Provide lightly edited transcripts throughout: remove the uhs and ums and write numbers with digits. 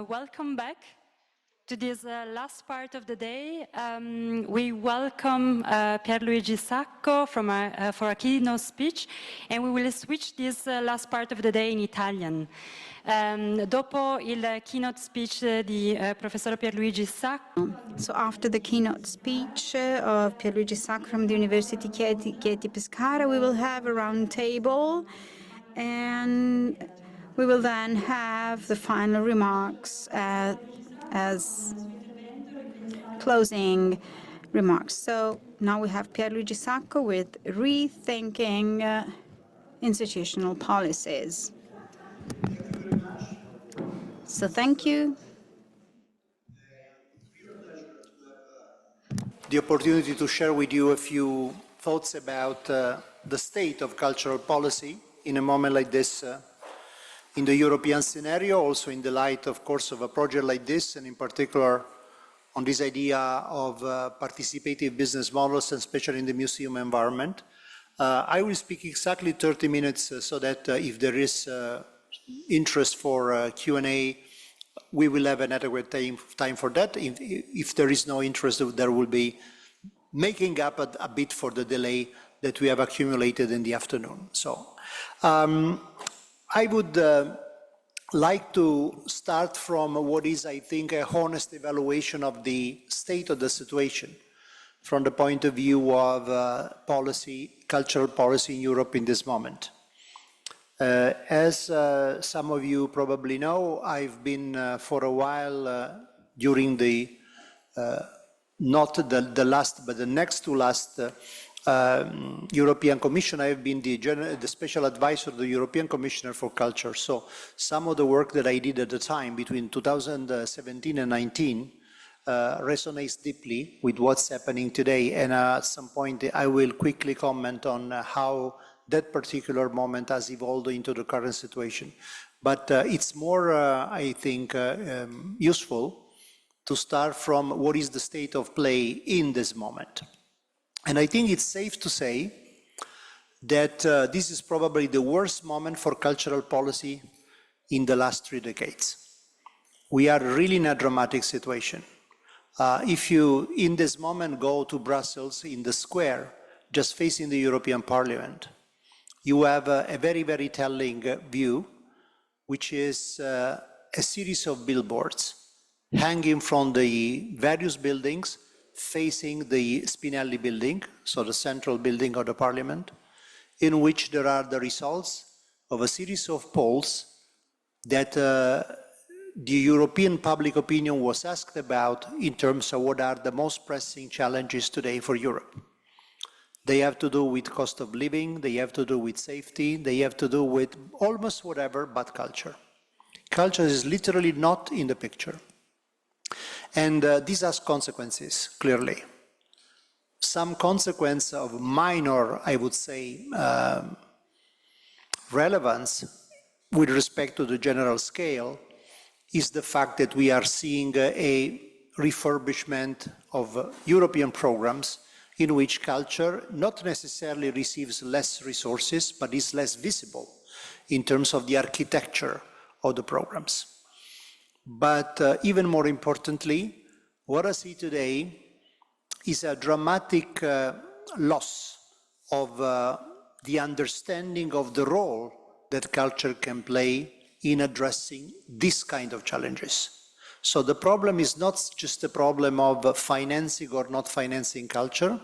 Welcome back to this last part of the day. We welcome Pier Luigi Sacco for a keynote speech, and we will switch this last part of the day in Italian. Dopo il keynote speech di professor Pier Luigi Sacco. So after the keynote speech of Pier Luigi Sacco from the University Chieti-Pescara, we will have a round table, and we will then have the final remarks as closing remarks. So now we have Pier Luigi Sacco with Rethinking Institutional Policies. So thank you. The opportunity to share with you a few thoughts about the state of cultural policy in a moment like this in the European scenario, also in the light, of course, of a project like this, and in particular on this idea of participative business models, and especially in the museum environment. I will speak exactly 30 minutes so that if there is interest for Q&A, we will have an adequate time for that. If there is no interest, there will be making up a bit for the delay that we have accumulated in the afternoon. So I would like to start from what is, I think, a honest evaluation of the state of the situation from the point of view of policy, cultural policy in Europe in this moment. As some of you probably know, I've been for a while during the, not the last, but the next to last European Commission, I have been the special advisor to the European Commissioner for Culture. So some of the work that I did at the time between 2017 and 19 resonates deeply with what's happening today. And at some point, I will quickly comment on how that particular moment has evolved into the current situation. But it's more, I think, useful to start from what is the state of play in this moment. And I think it's safe to say that this is probably the worst moment for cultural policy in the last 3 decades. We are really in a dramatic situation. If you, in this moment, go to Brussels in the square, just facing the European Parliament, you have a very, very telling view, which is a series of billboards hanging from the various buildings facing the Spinelli building, so the central building of the Parliament, in which there are the results of a series of polls that the European public opinion was asked about in terms of what are the most pressing challenges today for Europe. They have to do with cost of living, they have to do with safety, they have to do with almost whatever but culture. Culture is literally not in the picture. And this has consequences, clearly. Some consequence of minor, I would say, relevance with respect to the general scale is the fact that we are seeing a refurbishment of European programs in which culture not necessarily receives less resources, but is less visible in terms of the architecture of the programs. But even more importantly, what I see today is a dramatic loss of the understanding of the role that culture can play in addressing this kind of challenges. So the problem is not just a problem of financing or not financing culture.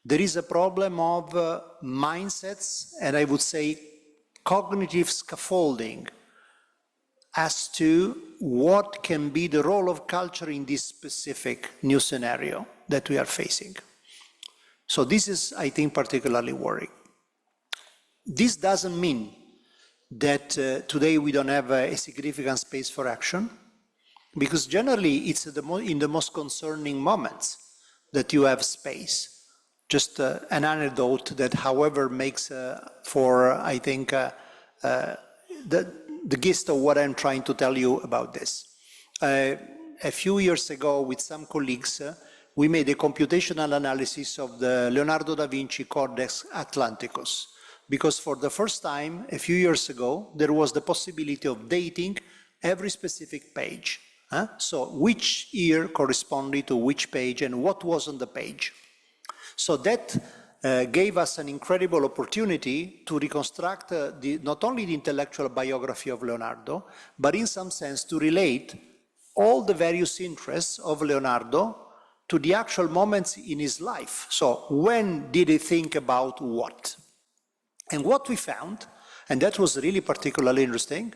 There is a problem of mindsets, and I would say cognitive scaffolding as to what can be the role of culture in this specific new scenario that we are facing. So this is, I think, particularly worrying. This doesn't mean that today we don't have a significant space for action, because generally it's in the most concerning moments that you have space. Just an anecdote that, however, makes for, I think, the gist of what I'm trying to tell you about this. A few years ago, with some colleagues, we made a computational analysis of the Leonardo da Vinci Codex Atlanticus, because for the first time, a few years ago, there was the possibility of dating every specific page. So which year corresponded to which page and what was on the page. So that gave us an incredible opportunity to reconstruct not only the intellectual biography of Leonardo, but in some sense to relate all the various interests of Leonardo to the actual moments in his life. So when did he think about what? And what we found, and that was really particularly interesting,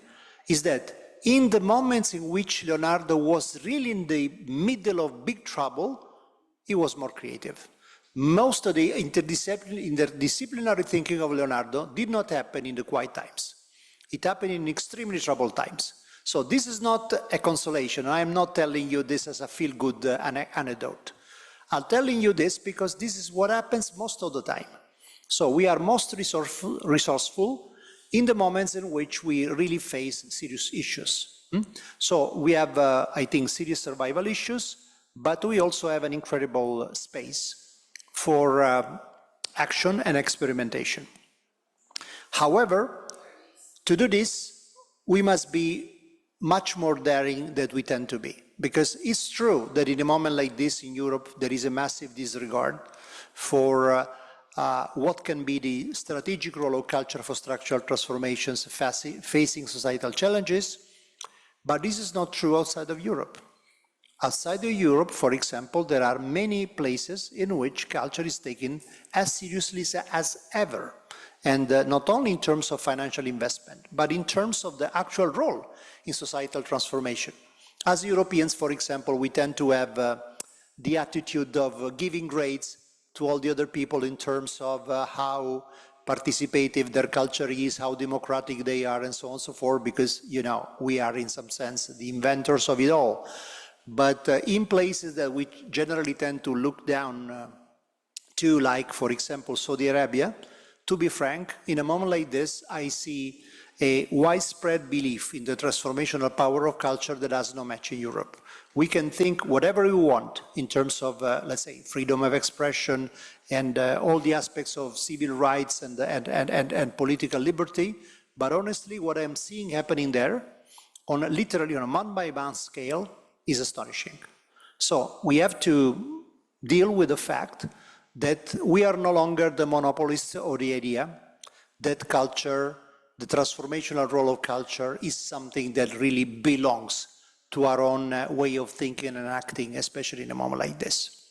is that in the moments in which Leonardo was really in the middle of big trouble, he was more creative. Most of the interdisciplinary thinking of Leonardo did not happen in the quiet times. It happened in extremely troubled times. So this is not a consolation. I am not telling you this as a feel-good anecdote. I'm telling you this because this is what happens most of the time. So we are most resourceful in the moments in which we really face serious issues. So we have, I think, serious survival issues, but we also have an incredible space for action and experimentation. However, to do this, we must be much more daring than we tend to be. Because it's true that in a moment like this in Europe, there is a massive disregard for what can be the strategic role of culture for structural transformations facing societal challenges. But this is not true outside of Europe. Outside of Europe, for example, there are many places in which culture is taken as seriously as ever. And not only in terms of financial investment, but in terms of the actual role in societal transformation. As Europeans, for example, we tend to have the attitude of giving grades to all the other people in terms of how participative their culture is, how democratic they are, and so on and so forth, because, you know, we are in some sense the inventors of it all. But in places that we generally tend to look down to, like, for example, Saudi Arabia, to be frank, in a moment like this, I see a widespread belief in the transformational power of culture that has no match in Europe. We can think whatever we want in terms of, let's say, freedom of expression and all the aspects of civil rights and political liberty, but honestly, what I'm seeing happening there, literally on a month-by-month scale, is astonishing. So we have to deal with the fact that we are no longer the monopolists of the idea that culture, the transformational role of culture, is something that really belongs to our own way of thinking and acting, especially in a moment like this.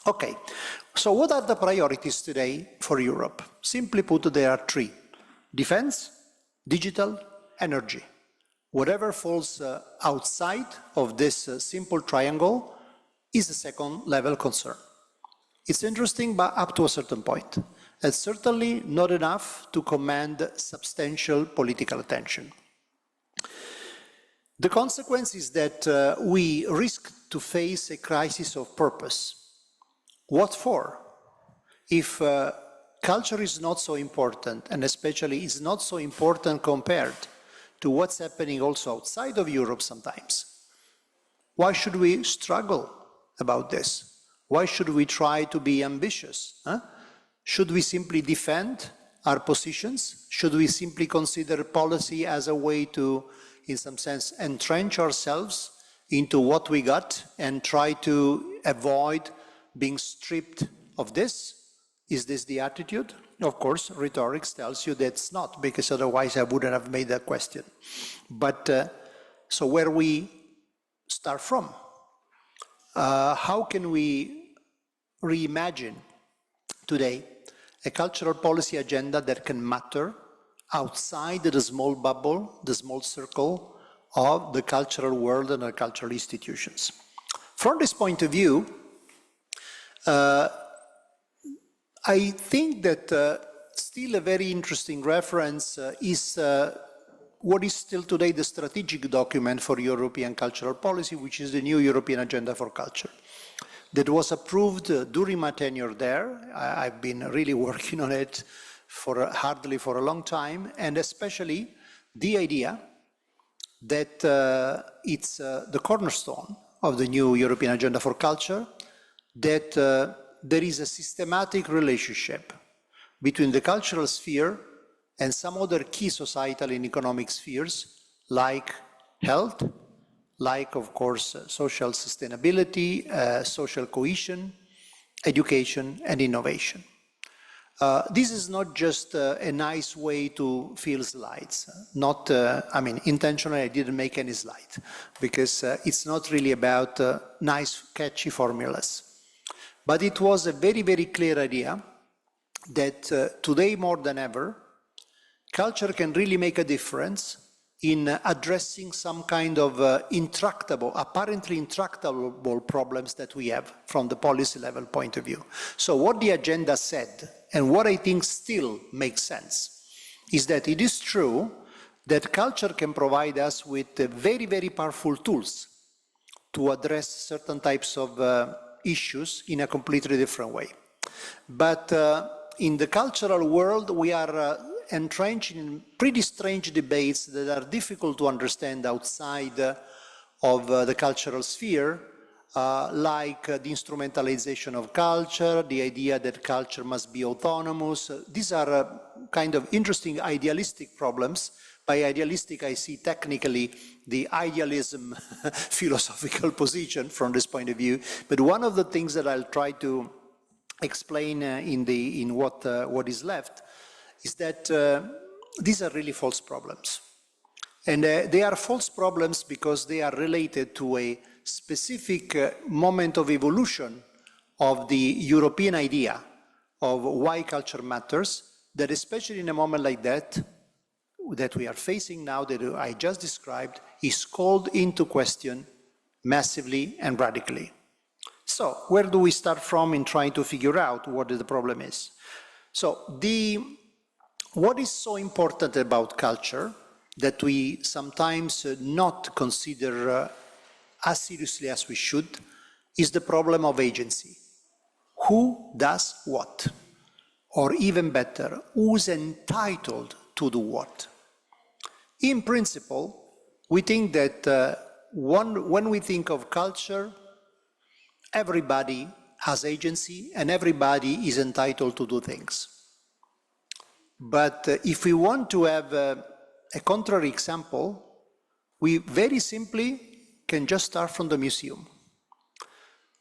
Okay, so what are the priorities today for Europe? Simply put, there are three: defense, digital, energy. Whatever falls outside of this simple triangle is a second-level concern. It's interesting, but up to a certain point. It's certainly not enough to command substantial political attention. The consequence is that we risk to face a crisis of purpose. What for? If culture is not so important, and especially is not so important compared to what's happening also outside of Europe sometimes, why should we struggle about this? Why should we try to be ambitious? Should we simply defend our positions? Should we simply consider policy as a way to, in some sense, entrench ourselves into what we got and try to avoid being stripped of this? Is this the attitude? Of course, rhetorics tells you that's not, because otherwise I wouldn't have made that question. But so where we start from? How can we reimagine today a cultural policy agenda that can matter outside the small bubble, the small circle of the cultural world and the cultural institutions? From this point of view, I think that still a very interesting reference is what is still today the strategic document for European cultural policy, which is the new European Agenda for Culture, that was approved during my tenure there. I've been really working on it hardly for a long time, and especially the idea that it's the cornerstone of the new European Agenda for Culture, that there is a systematic relationship between the cultural sphere and some other key societal and economic spheres, like health, like, of course, social sustainability, social cohesion, education, and innovation. This is not just a nice way to fill slides. Not, I mean, intentionally I didn't make any slide, because it's not really about nice, catchy formulas. But it was a very, very clear idea that today more than ever, culture can really make a difference in addressing some kind of intractable, apparently intractable problems that we have from the policy level point of view. So what the agenda said, and what I think still makes sense, is that it is true that culture can provide us with very, very powerful tools to address certain types of issues in a completely different way. But in the cultural world, we are entrenched in pretty strange debates that are difficult to understand outside of the cultural sphere, like the instrumentalization of culture, the idea that culture must be autonomous. These are kind of interesting idealistic problems. By idealistic, I see technically the idealism philosophical position from this point of view. But one of the things that I'll try to explain in what is left is that these are really false problems. And they are false problems because they are related to a specific moment of evolution of the European idea of why culture matters, that especially in a moment like that we are facing now, that I just described, is called into question massively and radically. So where do we start from in trying to figure out what the problem is? So what is so important about culture that we sometimes not consider as seriously as we should is the problem of agency. Who does what? Or even better, who's entitled to do what? In principle, we think that when we think of culture, everybody has agency and everybody is entitled to do things. But if we want to have a contrary example, we very simply can just start from the museum.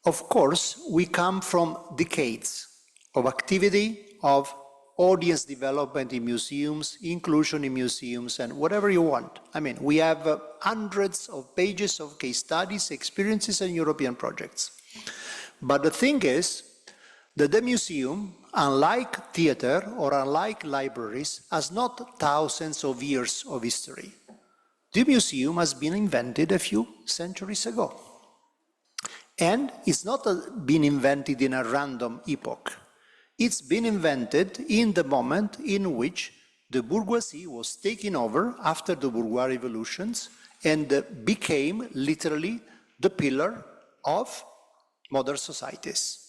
Of course, we come from decades of activity, of audience development in museums, inclusion in museums, and whatever you want. I mean, we have hundreds of pages of case studies, experiences, and European projects. But the thing is that the museum, unlike theater or unlike libraries, has not thousands of years of history. The museum has been invented a few centuries ago. And it's not been invented in a random epoch. It's been invented in the moment in which the bourgeoisie was taken over after the bourgeois revolutions and became literally the pillar of modern societies.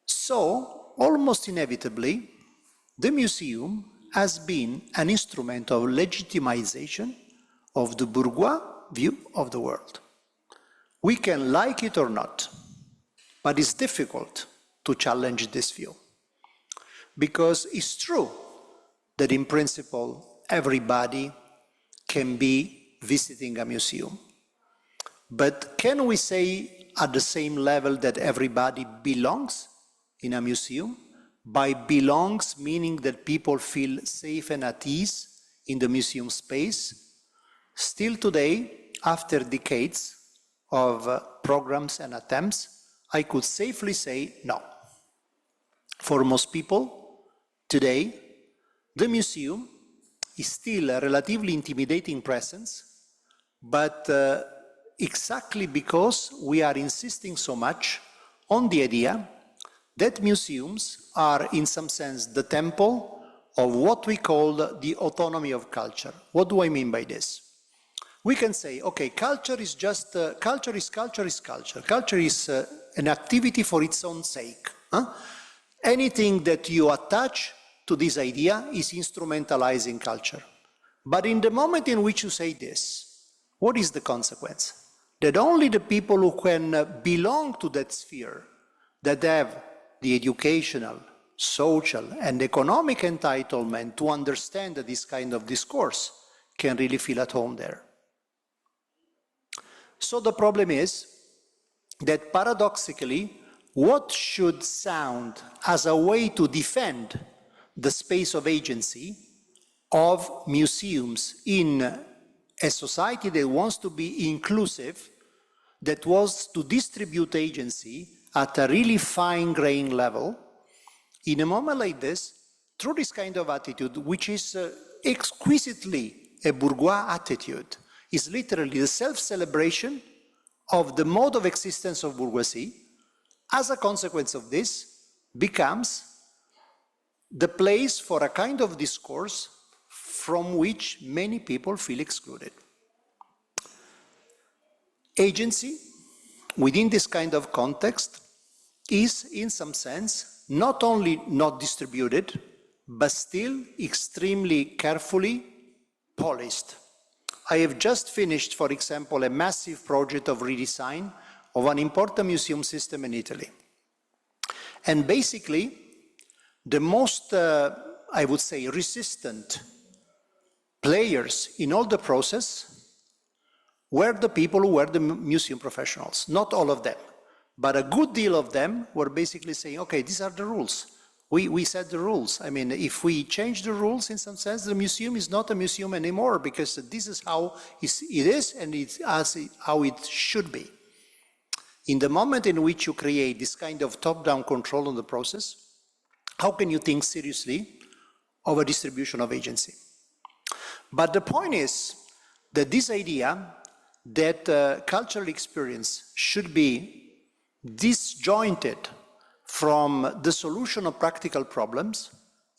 So, almost inevitably, the museum has been an instrument of legitimization of the bourgeois view of the world. We can like it or not, but it's difficult to challenge this view. Because it's true that in principle, everybody can be visiting a museum. But can we say at the same level that everybody belongs in a museum? By belongs, meaning that people feel safe and at ease in the museum space. Still today, after decades of programs and attempts, I could safely say no. For most people, today, the museum is still a relatively intimidating presence, but exactly because we are insisting so much on the idea that museums are, in some sense, the temple of what we call the autonomy of culture. What do I mean by this? We can say, okay, culture is just, culture is culture is culture. Culture is an activity for its own sake. Anything that you attach to this idea is instrumentalizing culture. But in the moment in which you say this, what is the consequence? That only the people who can belong to that sphere, that have the educational, social, and economic entitlement to understand this kind of discourse, can really feel at home there. So the problem is that paradoxically, what should sound as a way to defend the space of agency of museums in a society that wants to be inclusive, that was to distribute agency at a really fine-grained level, in a moment like this, through this kind of attitude, which is exquisitely a bourgeois attitude, is literally the self-celebration of the mode of existence of bourgeoisie, as a consequence of this, becomes the place for a kind of discourse from which many people feel excluded. Agency, within this kind of context, is, in some sense, not only not distributed, but still extremely carefully policed. I have just finished, for example, a massive project of redesign of an important museum system in Italy. And basically, the most, I would say, resistant players in all the process were the people who were the museum professionals. Not all of them, but a good deal of them were basically saying, okay, these are the rules. We set the rules. I mean, if we change the rules, in some sense, the museum is not a museum anymore, because this is how it is, and it's how it should be. In the moment in which you create this kind of top-down control on the process, how can you think seriously of a distribution of agency? But the point is that this idea that cultural experience should be disjointed from the solution of practical problems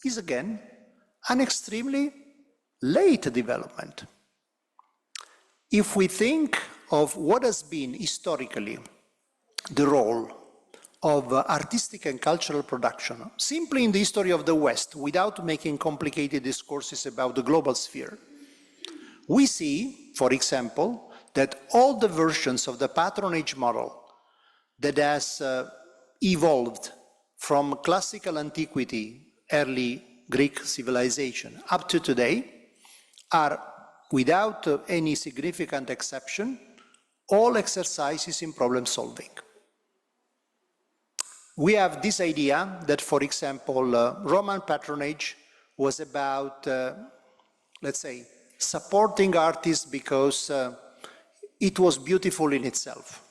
is, again, an extremely late development. If we think of what has been historically the role of artistic and cultural production, simply in the history of the West, without making complicated discourses about the global sphere, we see, for example, that all the versions of the patronage model that has evolved from classical antiquity, early Greek civilization, up to today, are, without any significant exception, all exercises in problem solving. We have this idea that, for example, Roman patronage was about, let's say, supporting artists because it was beautiful in itself.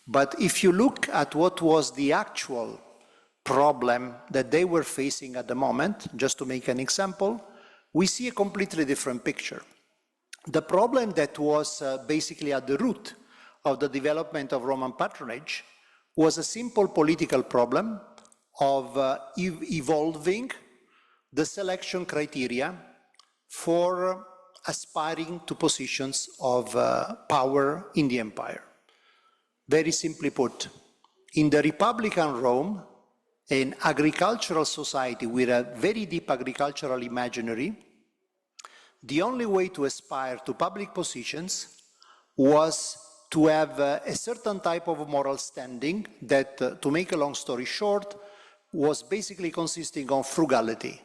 But if you look at what was the actual problem that they were facing at the moment, just to make an example, we see a completely different picture. The problem that was basically at the root of the development of Roman patronage was a simple political problem of evolving the selection criteria for aspiring to positions of power in the empire. Very simply put, in the Republican Rome, an agricultural society with a very deep agricultural imaginary, the only way to aspire to public positions was to have a certain type of moral standing that, to make a long story short, was basically consisting of frugality.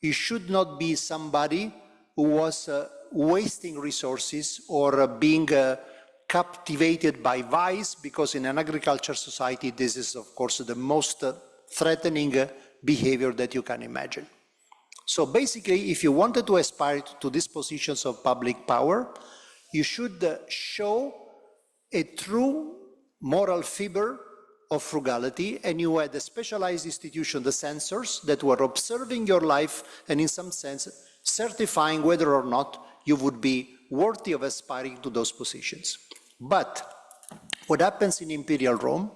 You should not be somebody who was wasting resources or being captivated by vice, because in an agriculture society, this is, of course, the most threatening behavior that you can imagine. So basically, if you wanted to aspire to these positions of public power, you should show a true moral fiber of frugality, and you had a specialized institution, the censors, that were observing your life and in some sense certifying whether or not you would be worthy of aspiring to those positions. But what happens in Imperial Rome?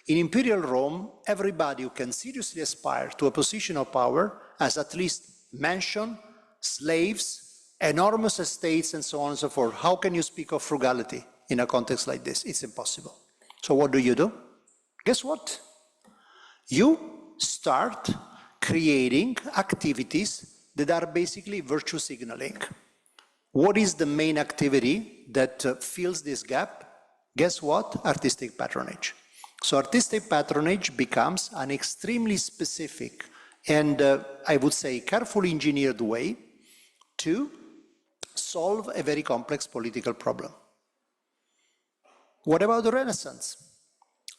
In Imperial Rome, everybody who can seriously aspire to a position of power has at least mansion, slaves, enormous estates, and so on and so forth. How can you speak of frugality in a context like this? It's impossible. So what do? Guess what? You start creating activities that are basically virtue signaling. What is the main activity that fills this gap? Guess what? Artistic patronage. So artistic patronage becomes an extremely specific and I would say carefully engineered way to solve a very complex political problem. What about the Renaissance?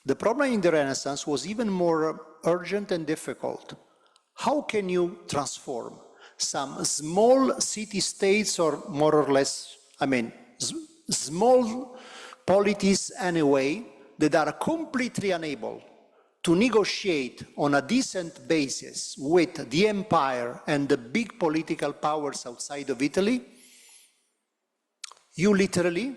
The problem in the Renaissance was even more urgent and difficult. How can you transform some small city-states, or more or less, small polities anyway, that are completely unable to negotiate on a decent basis with the empire and the big political powers outside of Italy? You literally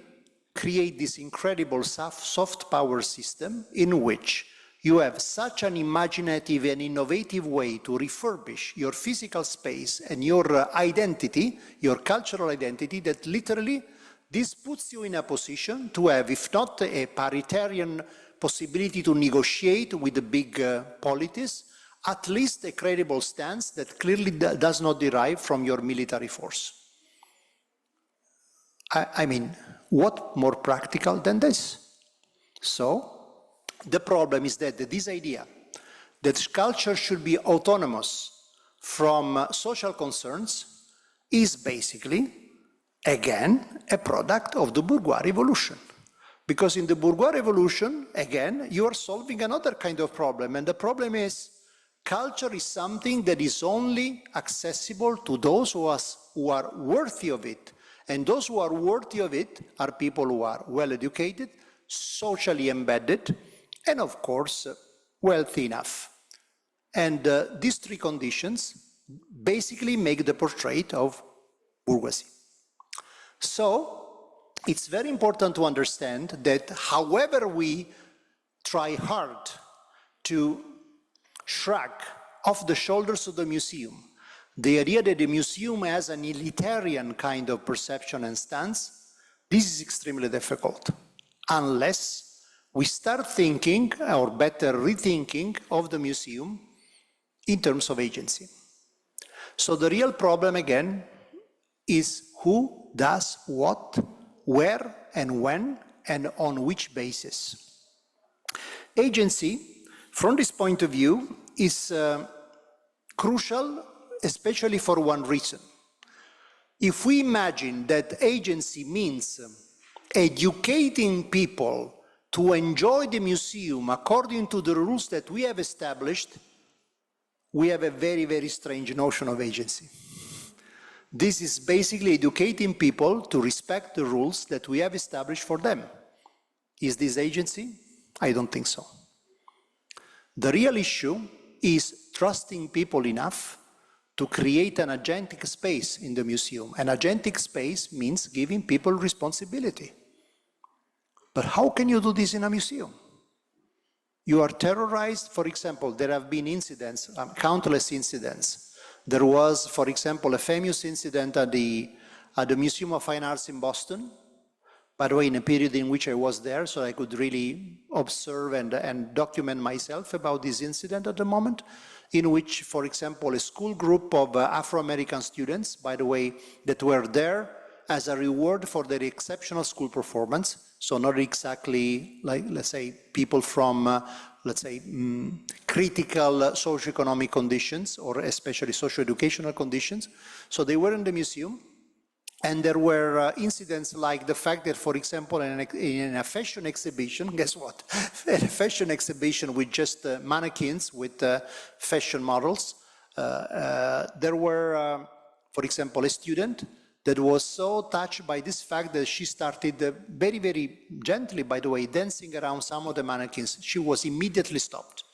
create this incredible soft power system in which you have such an imaginative and innovative way to refurbish your physical space and your identity, your cultural identity, that literally this puts you in a position to have, if not a paritarian possibility to negotiate with the big polities, at least a credible stance that clearly does not derive from your military force. I mean, what more practical than this? So, the problem is that this idea that culture should be autonomous from social concerns is basically, again, a product of the bourgeois revolution. Because in the bourgeois revolution, again, you are solving another kind of problem, and the problem is culture is something that is only accessible to those who are worthy of it. And those who are worthy of it are people who are well-educated, socially embedded, and of course, wealthy enough. And these three conditions basically make the portrait of bourgeoisie. So, it's very important to understand that however we try hard to shrug off the shoulders of the museum the idea that the museum has an elitarian kind of perception and stance, this is extremely difficult, unless we start thinking, or better rethinking, of the museum in terms of agency. So the real problem, again, is who does what, where and when, and on which basis. Agency, from this point of view, is crucial, especially for one reason. If we imagine that agency means educating people to enjoy the museum according to the rules that we have established, we have a very, very strange notion of agency. This is basically educating people to respect the rules that we have established for them. Is this agency? I don't think so. The real issue is trusting people enough to create an agentic space in the museum. An agentic space means giving people responsibility. But how can you do this in a museum? You are terrorized, for example, there have been incidents, countless incidents. There was, for example, a famous incident at the Museum of Fine Arts in Boston. By the way, in a period in which I was there, so I could really observe and document myself about this incident at the moment, in which, for example, a school group of Afro-American students, by the way, that were there as a reward for their exceptional school performance, so not exactly, like, let's say, people from, critical socioeconomic conditions, or especially socio-educational conditions. So they were in the museum, and there were incidents like the fact that, for example, in a fashion exhibition, guess what? A fashion exhibition with just mannequins with fashion models, there were, for example, a student that was so touched by this fact that she started very, very gently, by the way, dancing around some of the mannequins. She was immediately stopped.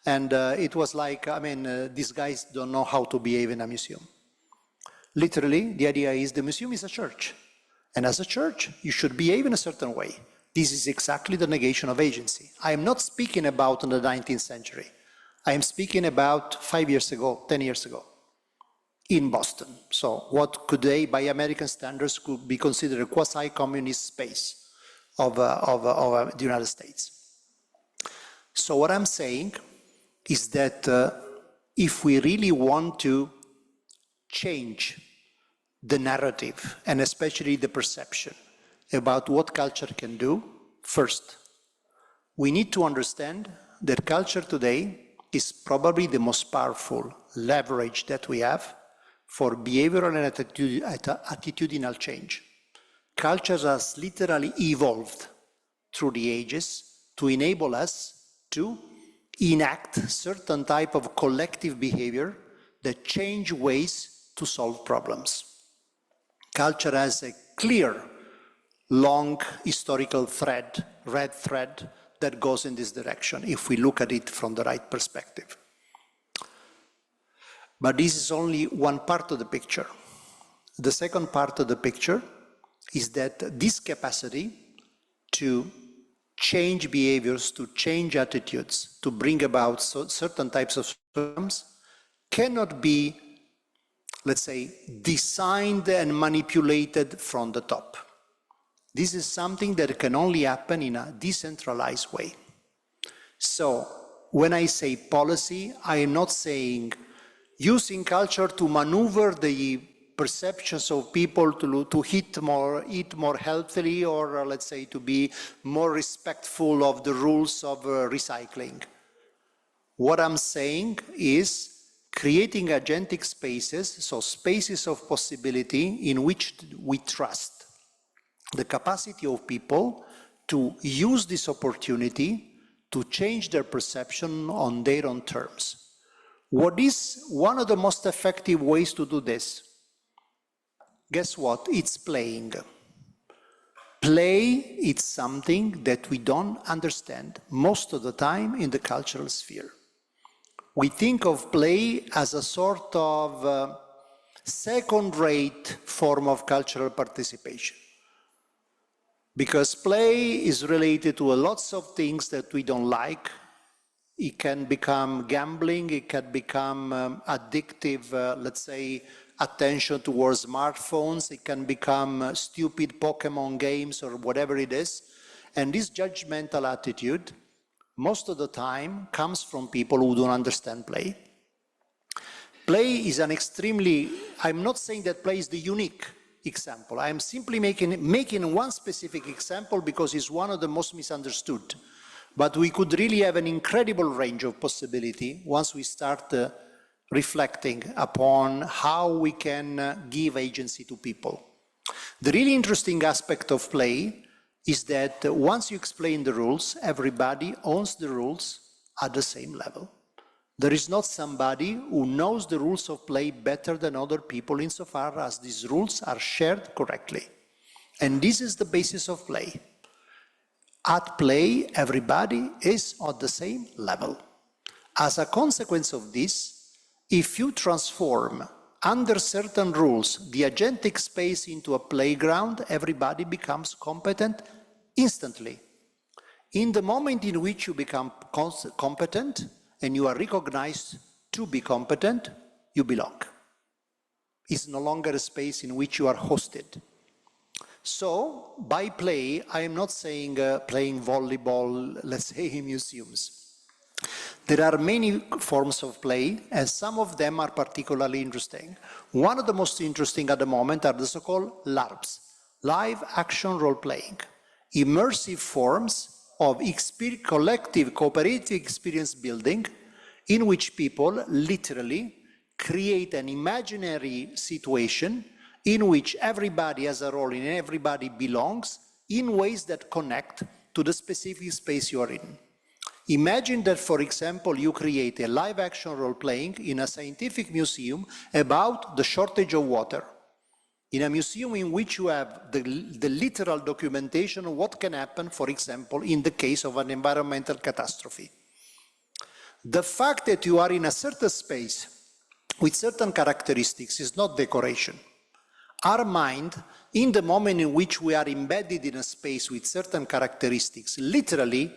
And it was like, these guys don't know how to behave in a museum. Literally, the idea is the museum is a church. And as a church, you should behave in a certain way. This is exactly the negation of agency. I am not speaking about in the 19th century. I am speaking about 5 years ago, 10 years ago, in Boston. So what today, by American standards, could be considered a quasi-communist space of the United States. So what I'm saying is that if we really want to change the narrative, and especially the perception about what culture can do, first, we need to understand that culture today is probably the most powerful leverage that we have for behavioral and attitudinal change. Culture has literally evolved through the ages to enable us to enact certain type of collective behavior that change ways to solve problems. Culture has a clear, long historical thread, red thread, that goes in this direction if we look at it from the right perspective. But this is only one part of the picture. The second part of the picture is that this capacity to change behaviors, to change attitudes, to bring about certain types of problems cannot be, let's say, designed and manipulated from the top. This is something that can only happen in a decentralized way. So when I say policy, I am not saying using culture to maneuver the perceptions of people to eat more healthily, or let's say to be more respectful of the rules of recycling. What I'm saying is creating agentic spaces, so spaces of possibility in which we trust the capacity of people to use this opportunity to change their perception on their own terms. What is one of the most effective ways to do this? Guess what? It's playing. Play is something that we don't understand most of the time in the cultural sphere. We think of play as a sort of second-rate form of cultural participation, because play is related to lots of things that we don't like. It can become gambling, it can become addictive, let's say, attention towards smartphones, it can become stupid Pokemon games or whatever it is. And this judgmental attitude, most of the time, comes from people who don't understand play. Play is an extremely, I'm not saying that play is the unique example. I am simply making one specific example because it's one of the most misunderstood. But we could really have an incredible range of possibility once we start reflecting upon how we can give agency to people. The really interesting aspect of play is that once you explain the rules, everybody owns the rules at the same level. There is not somebody who knows the rules of play better than other people insofar as these rules are shared correctly. And this is the basis of play. At play, everybody is at the same level. As a consequence of this, if you transform under certain rules the agentic space into a playground, everybody becomes competent instantly. In the moment in which you become competent and you are recognized to be competent, you belong. It's no longer a space in which you are hosted. So, by play, I am not saying playing volleyball, let's say, in museums. There are many forms of play, and some of them are particularly interesting. One of the most interesting at the moment are the so-called LARPs, live action role-playing, immersive forms of collective cooperative experience building in which people literally create an imaginary situation in which everybody has a role and everybody belongs in ways that connect to the specific space you are in. Imagine that, for example, you create a live-action role-playing in a scientific museum about the shortage of water. In a museum in which you have the literal documentation of what can happen, for example, in the case of an environmental catastrophe. The fact that you are in a certain space with certain characteristics is not decoration. Our mind, in the moment in which we are embedded in a space with certain characteristics, literally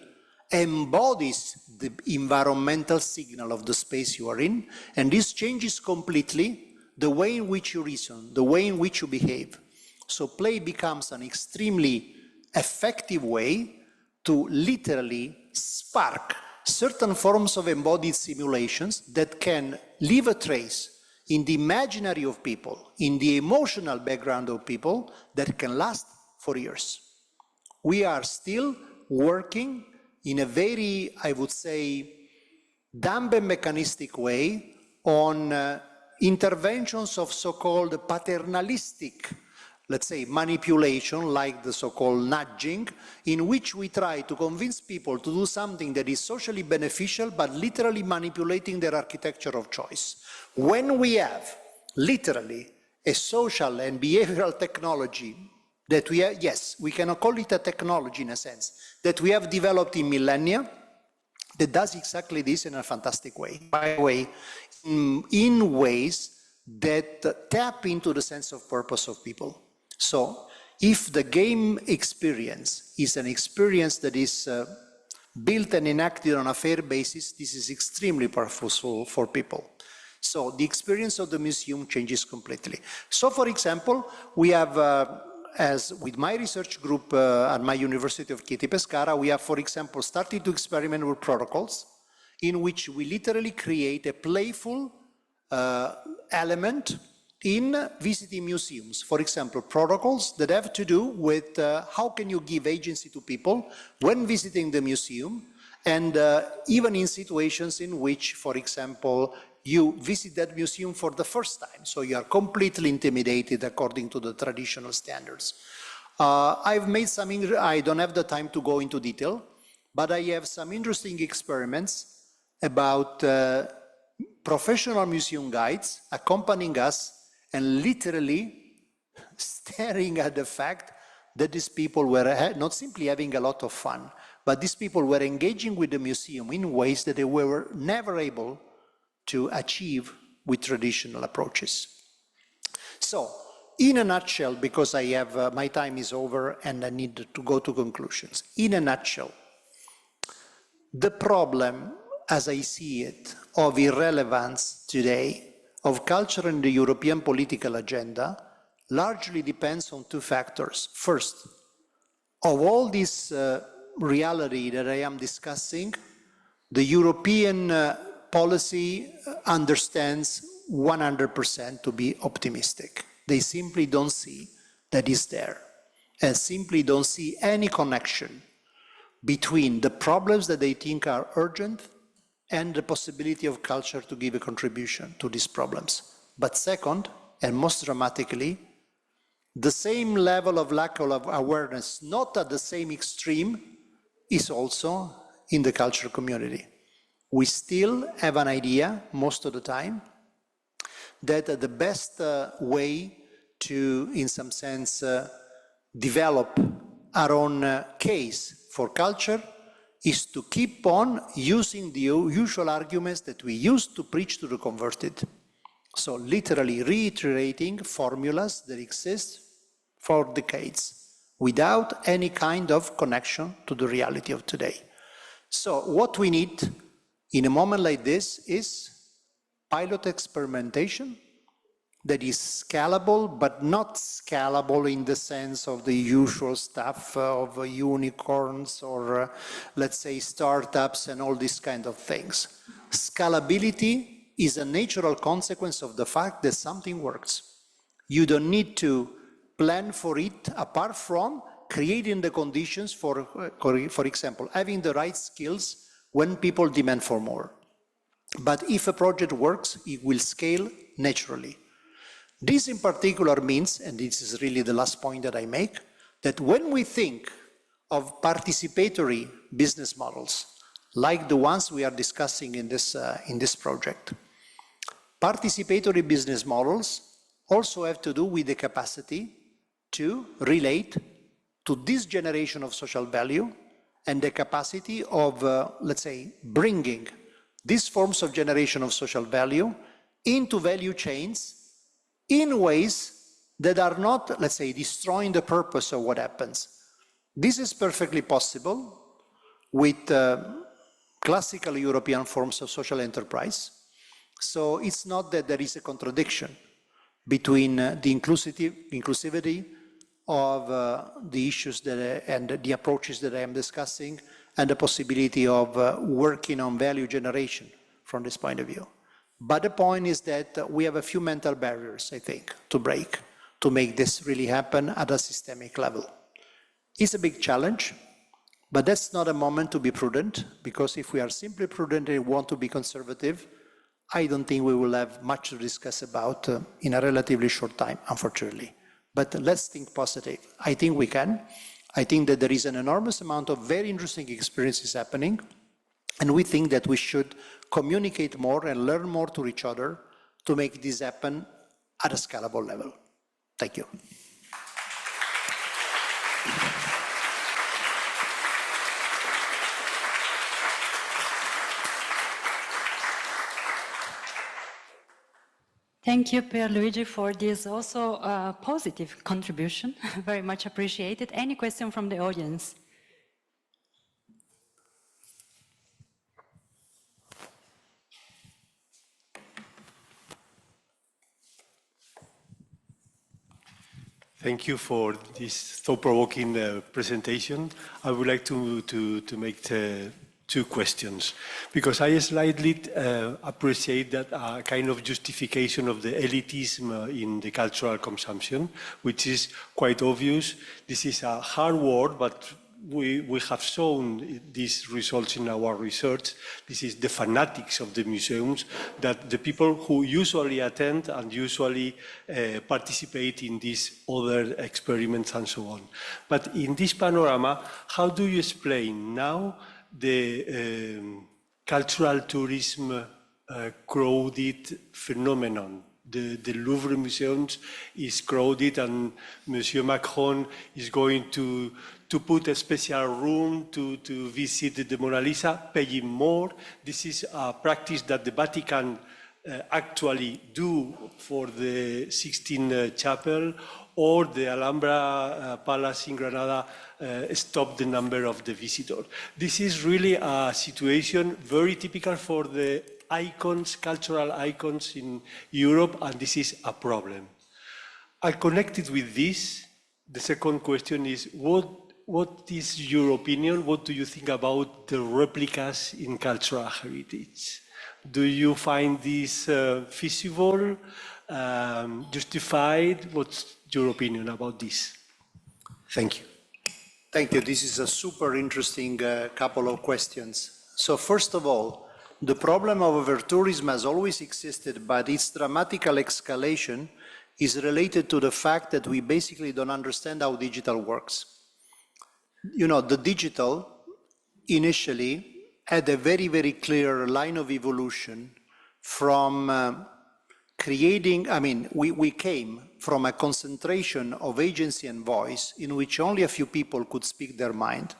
embodies the environmental signal of the space you are in, and this changes completely the way in which you reason, the way in which you behave. So play becomes an extremely effective way to literally spark certain forms of embodied simulations that can leave a trace in the imaginary of people, in the emotional background of people that can last for years. We are still working in a very, I would say, dumb and mechanistic way on interventions of so-called paternalistic let's say, manipulation, like the so-called nudging, in which we try to convince people to do something that is socially beneficial, but literally manipulating their architecture of choice. When we have literally a social and behavioral technology that we have, yes, we cannot call it a technology in a sense, that we have developed in millennia, that does exactly this in a fantastic way. By the way, in ways that tap into the sense of purpose of people. So, if the game experience is an experience that is built and enacted on a fair basis, this is extremely powerful for people. So, the experience of the museum changes completely. So, for example, we have as with my research group at my University of Chieti-Pescara, we have, for example, started to experiment with protocols in which we literally create a playful element in visiting museums. For example, protocols that have to do with how can you give agency to people when visiting the museum, and even in situations in which, for example, you visit that museum for the first time, so you are completely intimidated according to the traditional standards. I've made some, I don't have the time to go into detail, but I have some interesting experiments about professional museum guides accompanying us and literally staring at the fact that these people were not simply having a lot of fun, but these people were engaging with the museum in ways that they were never able to achieve with traditional approaches. So, in a nutshell, because I have, my time is over and I need to go to conclusions. In a nutshell, the problem, as I see it, of irrelevance today, of culture in the European political agenda, largely depends on two factors. First, of all this reality that I am discussing, the European policy understands 100% to be optimistic. They simply don't see that it's there, and simply don't see any connection between the problems that they think are urgent and the possibility of culture to give a contribution to these problems. But second, and most dramatically, the same level of lack of awareness, not at the same extreme, is also in the cultural community. We still have an idea, most of the time, that the best way to, in some sense, develop our own case for culture is to keep on using the usual arguments that we used to preach to the converted. So literally reiterating formulas that exist for decades without any kind of connection to the reality of today. So what we need in a moment like this is pilot experimentation that is scalable, but not scalable in the sense of the usual stuff of unicorns or, let's say, startups and all these kind of things. Scalability is a natural consequence of the fact that something works. You don't need to plan for it apart from creating the conditions for example, having the right skills when people demand for more. But if a project works, it will scale naturally. This in particular means, and this is really the last point that I make, that when we think of participatory business models, like the ones we are discussing in this project, participatory business models also have to do with the capacity to relate to this generation of social value and the capacity of, let's say, bringing these forms of generation of social value into value chains in ways that are not, let's say, destroying the purpose of what happens. This is perfectly possible with classical European forms of social enterprise. So it's not that there is a contradiction between the inclusivity of the issues that and the approaches that I am discussing and the possibility of working on value generation from this point of view. But the point is that we have a few mental barriers, I think, to break, to make this really happen at a systemic level. It's a big challenge, but that's not a moment to be prudent, because if we are simply prudent and want to be conservative, I don't think we will have much to discuss about in a relatively short time, unfortunately. But let's think positive. I think we can. I think that there is an enormous amount of very interesting experiences happening, and we think that we should communicate more and learn more to each other to make this happen at a scalable level. Thank you. Thank you, Pier Luigi, for this also positive contribution. Very much appreciated. Any question from the audience? Thank you for this thought-provoking presentation. I would like to make two questions, because I slightly appreciate that kind of justification of the elitism in the cultural consumption, which is quite obvious. This is a hard word, but we have shown these results in our research. This is the fanatics of the museums, that the people who usually attend and usually participate in these other experiments and so on. But in this panorama, how do you explain now the cultural tourism crowded phenomenon? The Louvre museums is crowded, and Monsieur Macron is going to put a special room to visit the Mona Lisa, paying more. This is a practice that the Vatican actually do for the Sixtine Chapel, or the Alhambra Palace in Granada stop the number of the visitors. This is really a situation very typical for the icons, cultural icons in Europe, and this is a problem. Connected with this, the second question is, what is your opinion? What do you think about the replicas in cultural heritage? Do you find this feasible, justified? What's your opinion about this? Thank you. Thank you. This is a super interesting couple of questions. So first of all, the problem of over-tourism has always existed, but its dramatical escalation is related to the fact that we basically don't understand how digital works. You know, the digital initially had a very, very clear line of evolution from creating, we came from a concentration of agency and voice in which only a few people could speak their mind,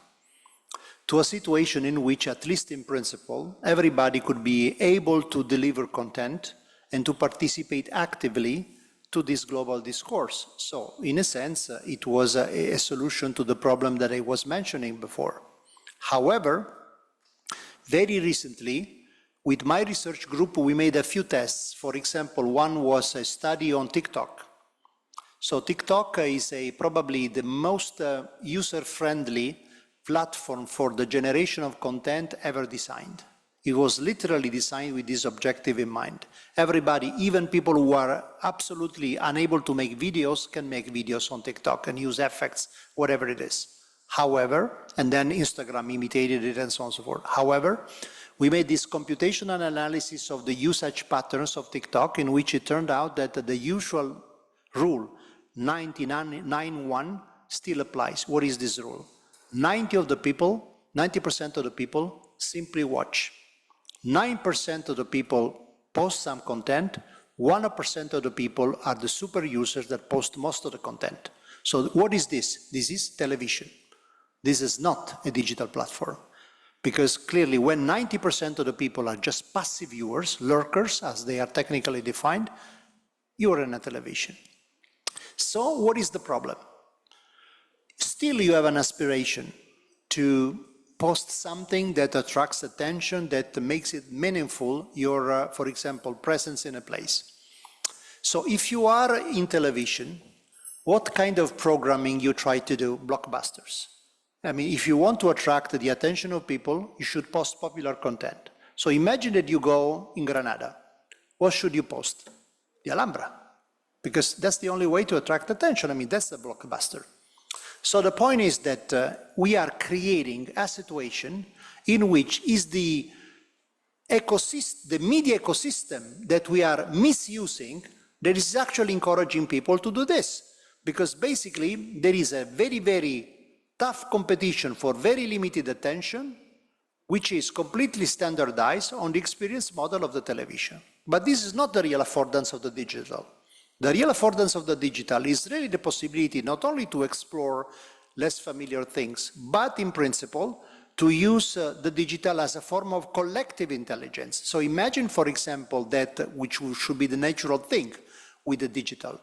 to a situation in which, at least in principle, everybody could be able to deliver content and to participate actively to this global discourse. So, in a sense, it was a solution to the problem that I was mentioning before. However, very recently, with my research group, we made a few tests. For example, one was a study on TikTok. So TikTok is probably the most user-friendly platform for the generation of content ever designed. It was literally designed with this objective in mind. Everybody, even people who are absolutely unable to make videos, can make videos on TikTok and use effects, whatever it is. However, and then Instagram imitated it and so on and so forth. However, we made this computational analysis of the usage patterns of TikTok, in which it turned out that the usual rule, 99.1, still applies. What is this rule? 90% of the people simply watch. 9% of the people post some content. 1% of the people are the super users that post most of the content. So what is this? This is television. This is not a digital platform. Because clearly when 90% of the people are just passive viewers, lurkers, as they are technically defined, you are in a television. So what is the problem? Still you have an aspiration to post something that attracts attention, that makes it meaningful, your, for example, presence in a place. So if you are in television, what kind of programming you try to do? Blockbusters. If you want to attract the attention of people, you should post popular content. So imagine that you go in Granada. What should you post? The Alhambra. Because that's the only way to attract attention. That's the blockbuster. So the point is that we are creating a situation in which is the media ecosystem that we are misusing that is actually encouraging people to do this. because basically there is a very, very tough competition for very limited attention, which is completely standardized on the experience model of the television. But this is not the real affordance of the digital. The real affordance of the digital is really the possibility not only to explore less familiar things, but in principle, to use the digital as a form of collective intelligence. So imagine, for example, that which should be the natural thing with the digital,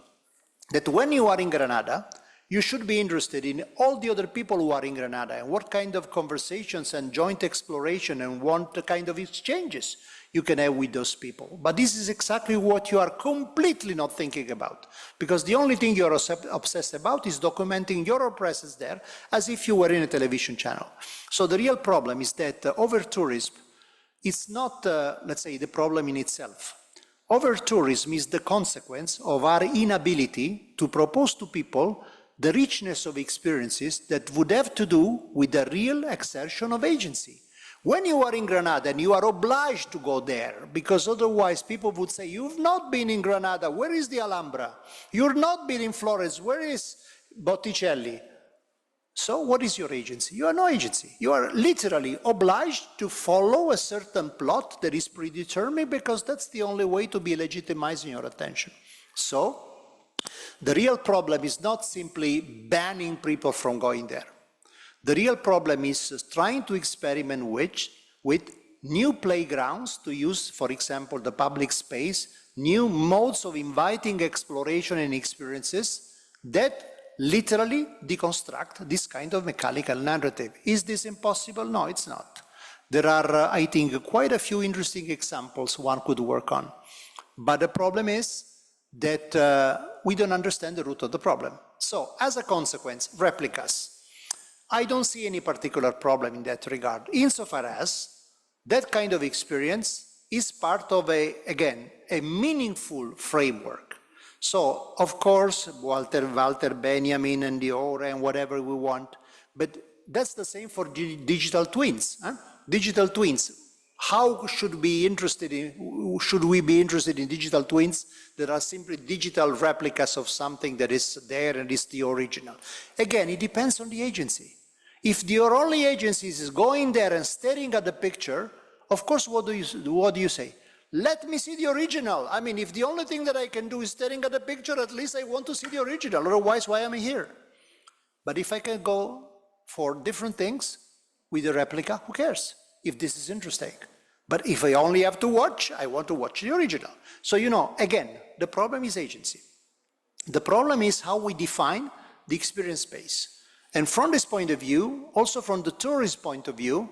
that when you are in Granada, you should be interested in all the other people who are in Granada and what kind of conversations and joint exploration and what kind of exchanges you can have with those people. But this is exactly what you are completely not thinking about, because the only thing you are obsessed about is documenting your presence there as if you were in a television channel. So the real problem is that over-tourism is not, let's say, the problem in itself. Over-tourism is the consequence of our inability to propose to people the richness of experiences that would have to do with the real exertion of agency. When you are in Granada and you are obliged to go there, because otherwise people would say, you've not been in Granada, where is the Alhambra? You've not been in Florence, where is Botticelli? So what is your agency? You are no agency. You are literally obliged to follow a certain plot that is predetermined, because that's the only way to be legitimizing your attention. So the real problem is not simply banning people from going there. The real problem is trying to experiment with new playgrounds to use, for example, the public space, new modes of inviting exploration and experiences that literally deconstruct this kind of mechanical narrative. Is this impossible? No, it's not. There are, I think, quite a few interesting examples one could work on. But the problem is that we don't understand the root of the problem. So, as a consequence, replicas. I don't see any particular problem in that regard, insofar as that kind of experience is part of again, a meaningful framework. So, of course, Walter, Benjamin, and Dior, and whatever we want, but that's the same for digital twins. Huh? Digital twins. How should we be interested in digital twins that are simply digital replicas of something that is there and is the original? Again, it depends on the agency. If your only agency is going there and staring at the picture, of course, what do you say? Let me see the original. I mean, if the only thing that I can do is staring at the picture, at least I want to see the original. Otherwise, why am I here? But if I can go for different things with a replica, who cares? If this is interesting. But if I only have to watch, I want to watch the original. So, you know, again, the problem is agency. The problem is how we define the experience space. And from this point of view, also from the tourist point of view,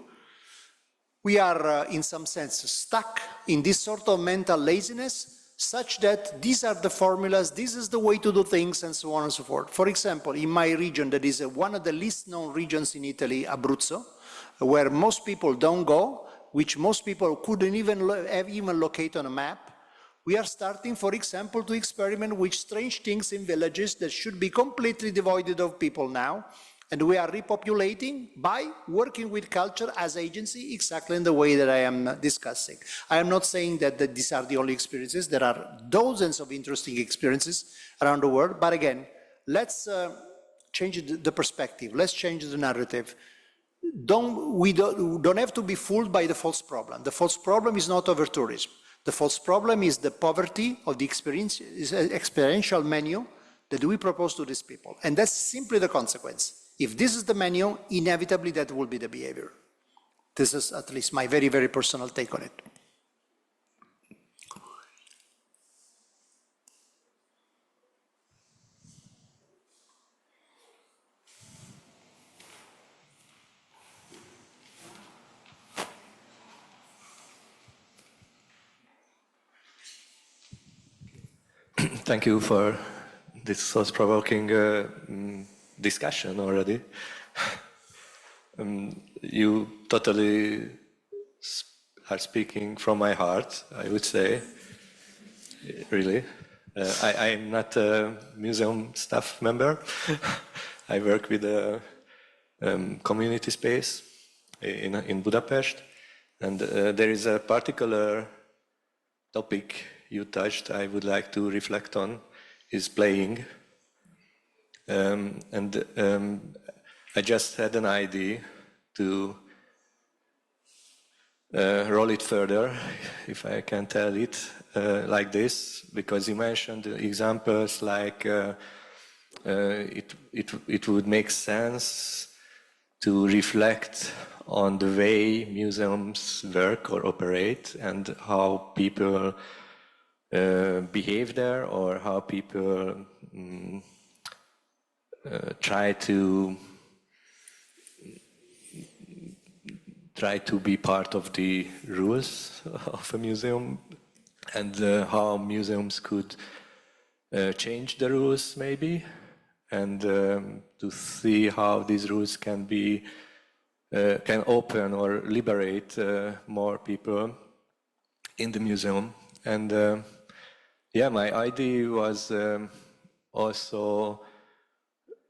we are in some sense stuck in this sort of mental laziness, such that these are the formulas, this is the way to do things, and so on and so forth. For example, in my region, that is one of the least known regions in Italy, Abruzzo, where most people don't go, which most people couldn't even locate on a map. We are starting, for example, to experiment with strange things in villages that should be completely devoid of people now. And we are repopulating by working with culture as agency exactly in the way that I am discussing. I am not saying that these are the only experiences. There are dozens of interesting experiences around the world. But again, let's change the perspective. Let's change the narrative. We don't have to be fooled by the false problem. The false problem is not over-tourism. The false problem is the poverty of the experiential menu that we propose to these people. And that's simply the consequence. If this is the menu, inevitably that will be the behavior. This is at least my very, very personal take on it. Thank you for this thought-provoking discussion already. You totally are speaking from my heart, I would say, really. I am not a museum staff member. I work with a community space in Budapest, and there is a particular topic you touched I would like to reflect on, is playing. I just had an idea to roll it further, if I can tell it like this, because you mentioned examples like it would make sense to reflect on the way museums work or operate and how people behave there, or how people try to be part of the rules of a museum, and how museums could change the rules maybe, and to see how these rules can be can open or liberate more people in the museum. And yeah, my idea was also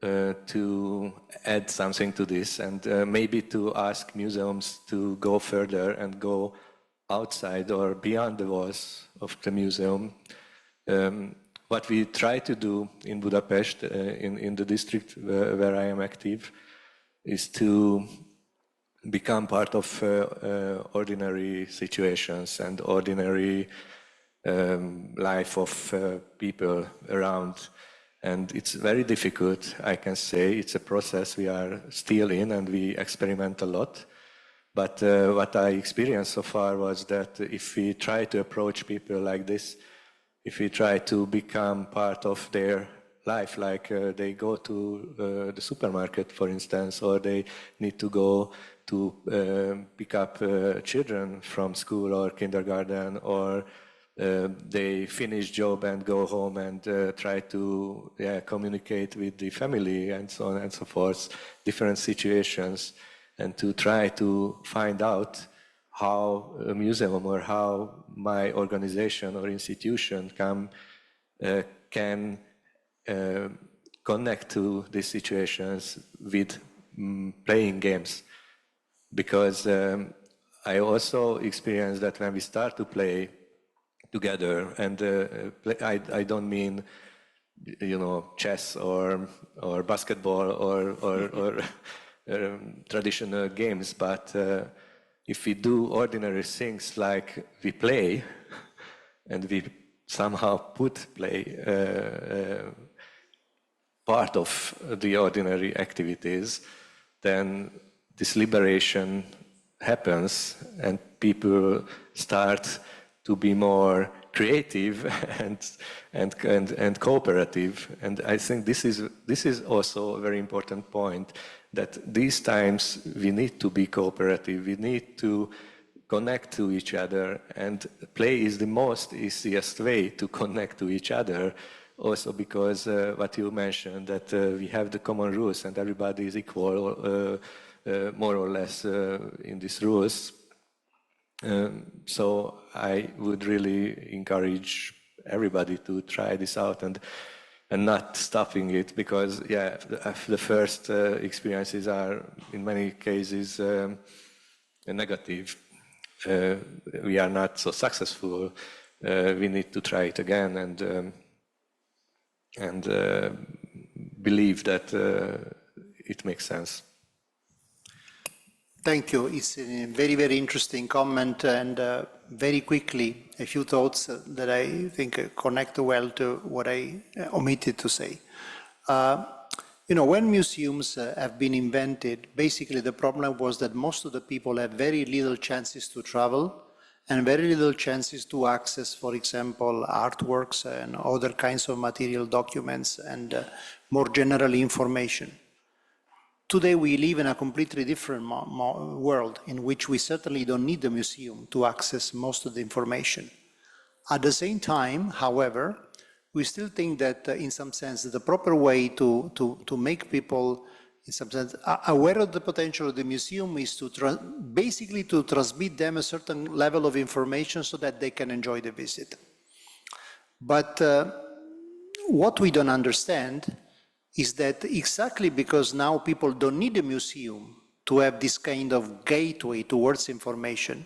to add something to this, and maybe to ask museums to go further and go outside or beyond the walls of the museum. What we try to do in Budapest, in the district where I am active, is to become part of ordinary situations and ordinary life of people around. And it's very difficult, I can say. It's a process we are still in, and we experiment a lot. But what I experienced so far was that if we try to approach people like this, if we try to become part of their life, like they go to the supermarket, for instance, or they need to go to pick up children from school or kindergarten, or they finish job and go home and try to communicate with the family and so on and so forth, different situations, and to try to find out how a museum or how my organization or institution can connect to these situations with playing games. Because I also experienced that when we start to play together, and I don't mean, chess or basketball or traditional games, but if we do ordinary things like we play, and we somehow put play part of the ordinary activities, then this liberation happens, and people start to be more creative and cooperative. And I think this is also a very important point, that these times we need to be cooperative, we need to connect to each other, and play is the most easiest way to connect to each other, also because what you mentioned, that we have the common rules and everybody is equal, more or less, in these rules. So I would really encourage everybody to try this out and not stopping it, because the first experiences are in many cases negative. We are not so successful. We need to try it again and believe that it makes sense. Thank you. It's a very, very interesting comment, and very quickly, a few thoughts that I think connect well to what I omitted to say. When museums have been invented, basically the problem was that most of the people have very little chances to travel and very little chances to access, for example, artworks and other kinds of material documents and more generally information. Today we live in a completely different world in which we certainly don't need the museum to access most of the information. At the same time, however, we still think that in some sense the proper way to make people in some sense aware of the potential of the museum is to basically to transmit them a certain level of information so that they can enjoy the visit. But what we don't understand is that exactly because now people don't need a museum to have this kind of gateway towards information,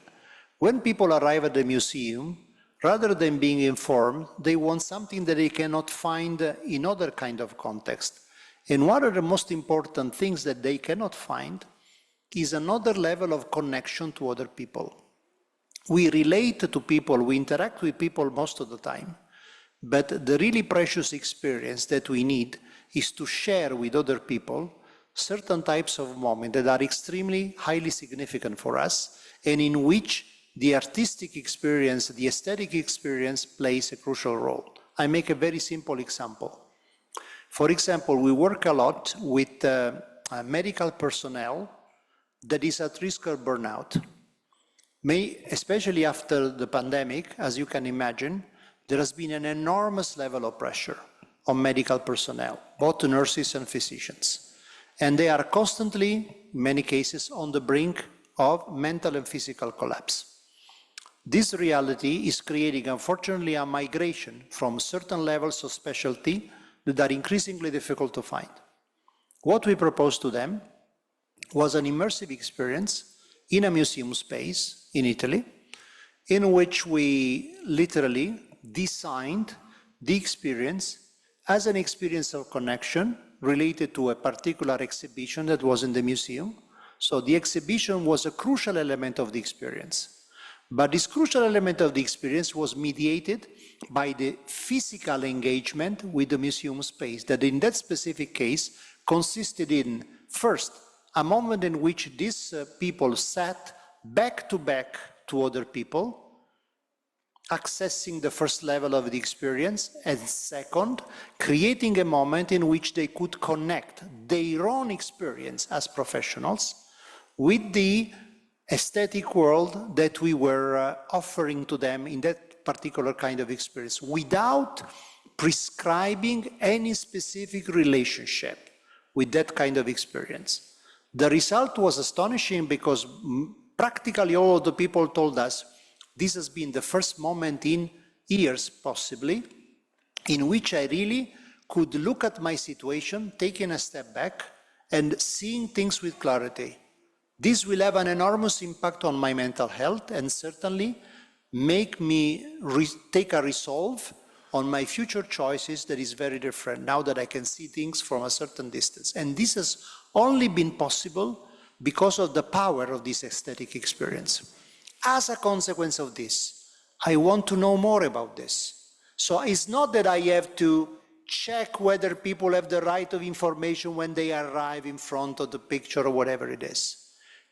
when people arrive at the museum, rather than being informed, they want something that they cannot find in other kind of context. And one of the most important things that they cannot find is another level of connection to other people. We relate to people, we interact with people most of the time, but the really precious experience that we need is to share with other people certain types of moments that are extremely highly significant for us, and in which the artistic experience, the aesthetic experience plays a crucial role. I make a very simple example. For example, we work a lot with medical personnel that is at risk of burnout. Especially after the pandemic, as you can imagine, there has been an enormous level of pressure on medical personnel, both nurses and physicians. And they are constantly, in many cases, on the brink of mental and physical collapse. This reality is creating, unfortunately, a migration from certain levels of specialty that are increasingly difficult to find. What we proposed to them was an immersive experience in a museum space in Italy, in which we literally designed the experience as an experience of connection related to a particular exhibition that was in the museum. So the exhibition was a crucial element of the experience. But this crucial element of the experience was mediated by the physical engagement with the museum space, that in that specific case consisted in, first, a moment in which these people sat back to other people, accessing the first level of the experience, and second, creating a moment in which they could connect their own experience as professionals with the aesthetic world that we were offering to them in that particular kind of experience, without prescribing any specific relationship with that kind of experience. The result was astonishing because practically all of the people told us this has been the first moment in years, possibly, in which I really could look at my situation, taking a step back and seeing things with clarity. This will have an enormous impact on my mental health and certainly make me take a resolve on my future choices that is very different now that I can see things from a certain distance. And this has only been possible because of the power of this aesthetic experience. As a consequence of this, I want to know more about this. So it's not that I have to check whether people have the right of information when they arrive in front of the picture or whatever it is.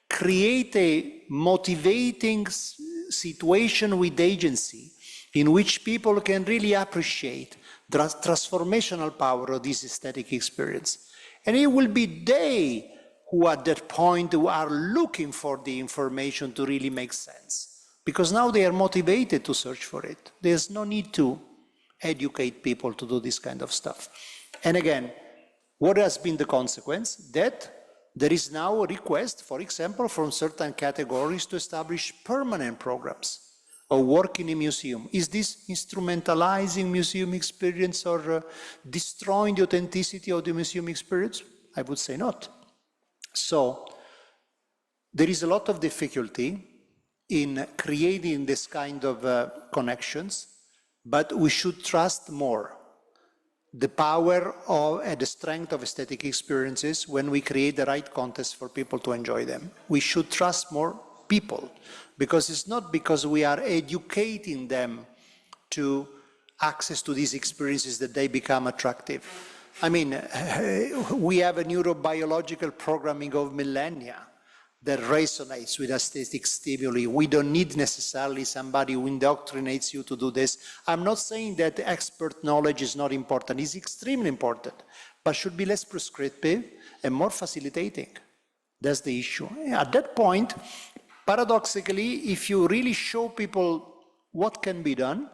Create a motivating situation with agency in which people can really appreciate the transformational power of this aesthetic experience. And it will be they who at that point who are looking for the information to really make sense. Because now they are motivated to search for it. There's no need to educate people to do this kind of stuff. And again, what has been the consequence? That there is now a request, for example, from certain categories to establish permanent programs of work in a museum. Is this instrumentalizing museum experience or destroying the authenticity of the museum experience? I would say not. So there is a lot of difficulty in creating this kind of connections, but we should trust more the power of and the strength of aesthetic experiences when we create the right context for people to enjoy them. We should trust more people, because it's not because we are educating them to access to these experiences that they become attractive. I mean, we have a neurobiological programming of millennia that resonates with aesthetic stimuli. We don't need necessarily somebody who indoctrinates you to do this. I'm not saying that expert knowledge is not important. It's extremely important, but should be less prescriptive and more facilitating. That's the issue. At that point, paradoxically, if you really show people what can be done,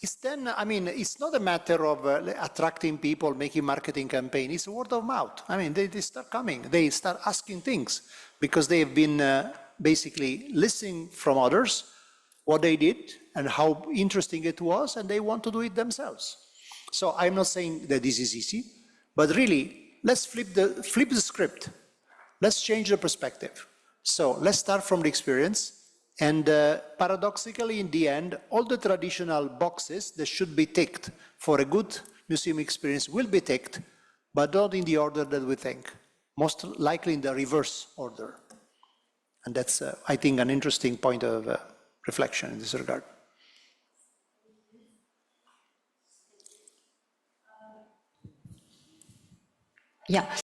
it's then, I mean, it's not a matter of attracting people, making marketing campaign. It's word of mouth. I mean, they start coming. They start asking things because they have been basically listening from others what they did and how interesting it was, and they want to do it themselves. So I'm not saying that this is easy, but really, let's flip the script. Let's change the perspective. So let's start from the experience. And paradoxically, in the end, all the traditional boxes that should be ticked for a good museum experience will be ticked, but not in the order that we think, most likely in the reverse order. And that's, I think, an interesting point of reflection in this regard. Yeah.